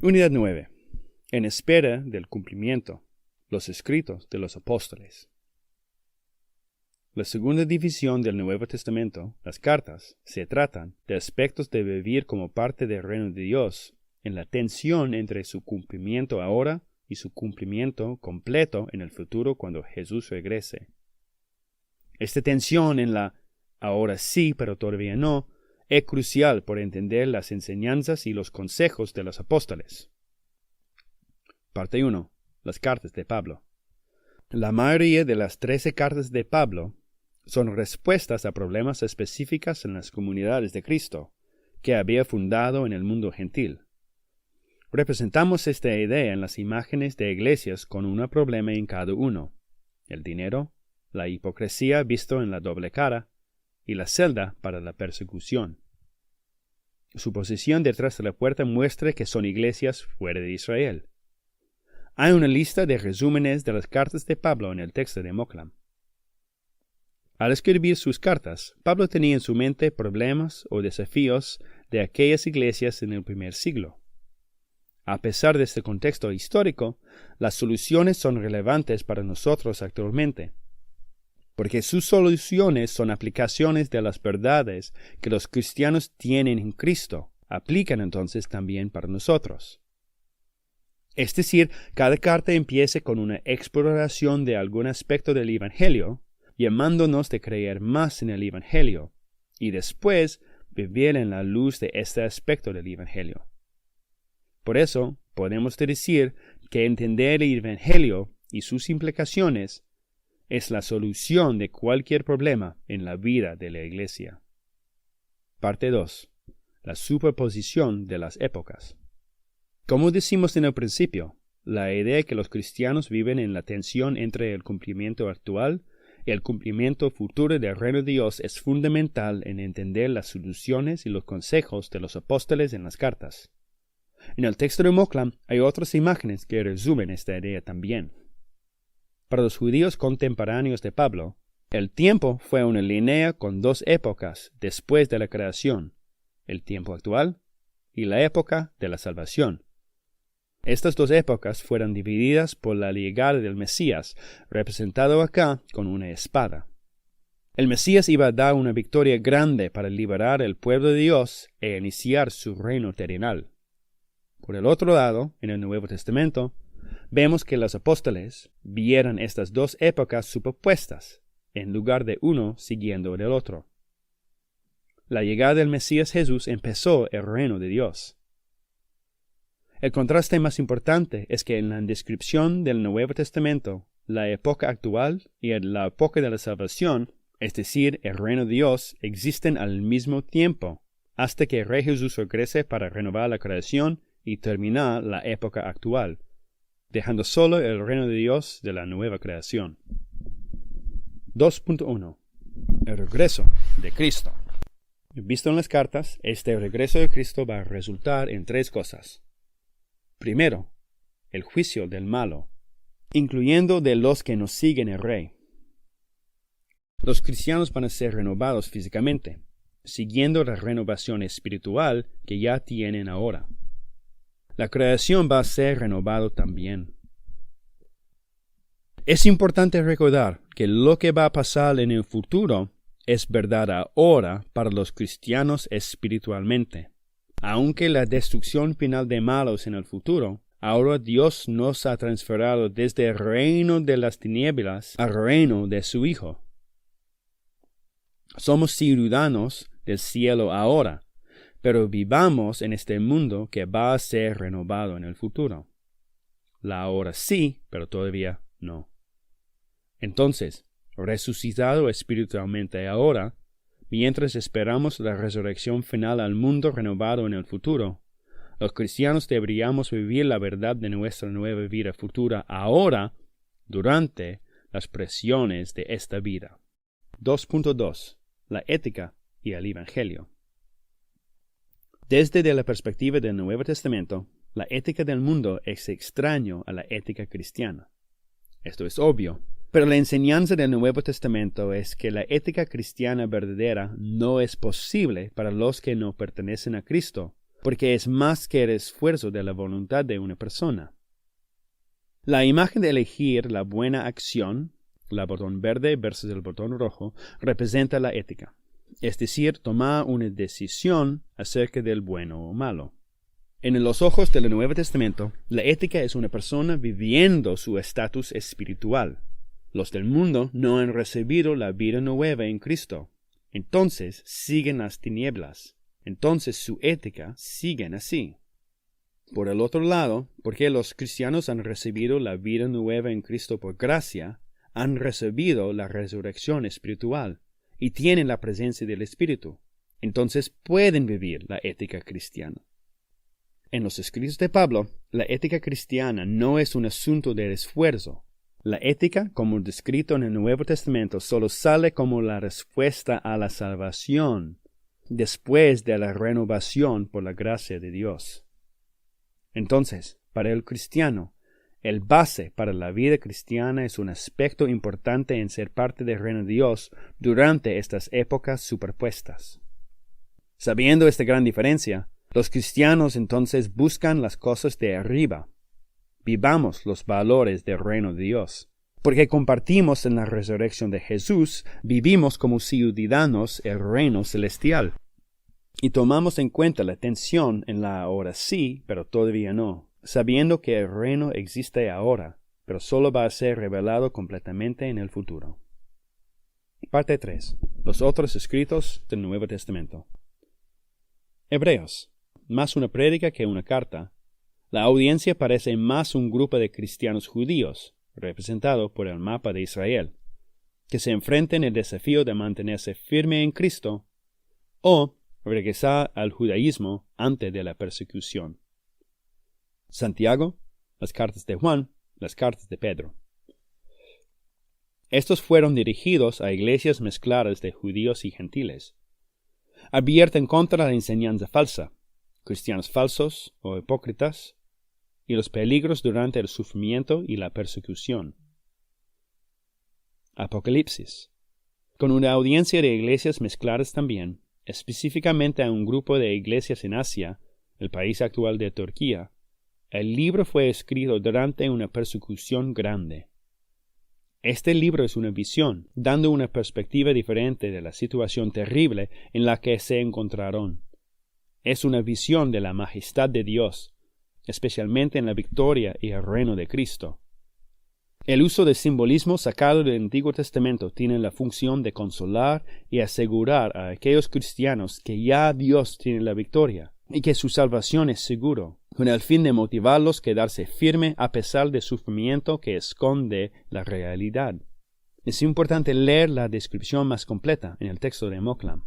Unidad 9. En espera del cumplimiento. Los escritos de los apóstoles. La segunda división del Nuevo Testamento, las cartas, se tratan de aspectos de vivir como parte del reino de Dios, en la tensión entre su cumplimiento ahora y su cumplimiento completo en el futuro cuando Jesús regrese. Esta tensión en la ahora sí, pero todavía no, es crucial por entender las enseñanzas y los consejos de los apóstoles. Parte 1. Las cartas de Pablo. La mayoría de las 13 cartas de Pablo son respuestas a problemas específicos en las comunidades de Cristo, que había fundado en el mundo gentil. Representamos esta idea en las imágenes de iglesias con un problema en cada uno: el dinero, la hipocresía visto en la doble cara, y la celda para la persecución. Su posición detrás de la puerta muestra que son iglesias fuera de Israel. Hay una lista de resúmenes de las cartas de Pablo en el texto de Moklam. Al escribir sus cartas, Pablo tenía en su mente problemas o desafíos de aquellas iglesias en el primer siglo. A pesar de este contexto histórico, las soluciones son relevantes para nosotros actualmente, porque sus soluciones son aplicaciones de las verdades que los cristianos tienen en Cristo, aplican entonces también para nosotros. Es decir, cada carta empieza con una exploración de algún aspecto del Evangelio, llamándonos de creer más en el Evangelio, y después vivir en la luz de este aspecto del Evangelio. Por eso, podemos decir que entender el Evangelio y sus implicaciones es la solución de cualquier problema en la vida de la Iglesia. Parte 2. La superposición de las épocas. Como decimos en el principio, la idea de que los cristianos viven en la tensión entre el cumplimiento actual y el cumplimiento futuro del reino de Dios es fundamental en entender las soluciones y los consejos de los apóstoles en las cartas. En el texto de Moklam hay otras imágenes que resumen esta idea también. Para los judíos contemporáneos de Pablo, el tiempo fue una línea con dos épocas después de la creación: el tiempo actual y la época de la salvación. Estas dos épocas fueron divididas por la llegada del Mesías, representado acá con una espada. El Mesías iba a dar una victoria grande para liberar al pueblo de Dios e iniciar su reino terrenal. Por el otro lado, en el Nuevo Testamento, vemos que los apóstoles vieron estas dos épocas superpuestas, en lugar de uno siguiendo el otro. La llegada del Mesías Jesús empezó el reino de Dios. El contraste más importante es que en la descripción del Nuevo Testamento, la época actual y la época de la salvación, es decir, el reino de Dios, existen al mismo tiempo, hasta que el Rey Jesús regrese para renovar la creación y terminar la época actual, dejando solo el reino de Dios de la nueva creación. 2.1. El regreso de Cristo. Visto en las cartas, este regreso de Cristo va a resultar en tres cosas. Primero, el juicio del malo, incluyendo de los que no siguen el Rey. Los cristianos van a ser renovados físicamente, siguiendo la renovación espiritual que ya tienen ahora. La creación va a ser renovado también. Es importante recordar que lo que va a pasar en el futuro es verdad ahora para los cristianos espiritualmente. Aunque la destrucción final de malos en el futuro, ahora Dios nos ha transferido desde el reino de las tinieblas al reino de su Hijo. Somos ciudadanos del cielo ahora, pero vivamos en este mundo que va a ser renovado en el futuro. La ahora sí, pero todavía no. Entonces, resucitado espiritualmente ahora, mientras esperamos la resurrección final al mundo renovado en el futuro, los cristianos deberíamos vivir la verdad de nuestra nueva vida futura ahora, durante las presiones de esta vida. 2.2. La ética y el Evangelio. Desde la perspectiva del Nuevo Testamento, la ética del mundo es extraño a la ética cristiana. Esto es obvio, pero la enseñanza del Nuevo Testamento es que la ética cristiana verdadera no es posible para los que no pertenecen a Cristo, porque es más que el esfuerzo de la voluntad de una persona. La imagen de elegir la buena acción, el botón verde versus el botón rojo, representa la ética, es decir, tomar una decisión acerca del bueno o malo. En los ojos del Nuevo Testamento, la ética es una persona viviendo su estatus espiritual. Los del mundo no han recibido la vida nueva en Cristo. Entonces siguen las tinieblas. Entonces su ética sigue así. Por el otro lado, porque los cristianos han recibido la vida nueva en Cristo por gracia, han recibido la resurrección espiritual y tienen la presencia del Espíritu. Entonces pueden vivir la ética cristiana. En los escritos de Pablo, la ética cristiana no es un asunto de esfuerzo. La ética, como descrito en el Nuevo Testamento, solo sale como la respuesta a la salvación, después de la renovación por la gracia de Dios. Entonces, para el cristiano, el base para la vida cristiana es un aspecto importante en ser parte del reino de Dios durante estas épocas superpuestas. Sabiendo esta gran diferencia, los cristianos entonces buscan las cosas de arriba. Vivamos los valores del reino de Dios. Porque compartimos en la resurrección de Jesús, vivimos como ciudadanos el reino celestial. Y tomamos en cuenta la tensión en la ahora sí, pero todavía no, sabiendo que el reino existe ahora, pero solo va a ser revelado completamente en el futuro. Parte 3. Los otros escritos del Nuevo Testamento. Hebreos. Más una prédica que una carta. La audiencia parece más un grupo de cristianos judíos, representado por el mapa de Israel, que se enfrentan al desafío de mantenerse firme en Cristo o regresar al judaísmo antes de la persecución. Santiago, las cartas de Juan, las cartas de Pedro. Estos fueron dirigidos a iglesias mezcladas de judíos y gentiles. Advierten contra la enseñanza falsa, cristianos falsos o hipócritas, y los peligros durante el sufrimiento y la persecución. Apocalipsis. Con una audiencia de iglesias mezcladas también, específicamente a un grupo de iglesias en Asia, el país actual de Turquía, el libro fue escrito durante una persecución grande. Este libro es una visión, dando una perspectiva diferente de la situación terrible en la que se encontraron. Es una visión de la majestad de Dios, especialmente en la victoria y el reino de Cristo. El uso de simbolismo sacado del Antiguo Testamento tiene la función de consolar y asegurar a aquellos cristianos que ya Dios tiene la victoria y que su salvación es seguro, con el fin de motivarlos a quedarse firme a pesar del sufrimiento que esconde la realidad. Es importante leer la descripción más completa en el texto de Moklam.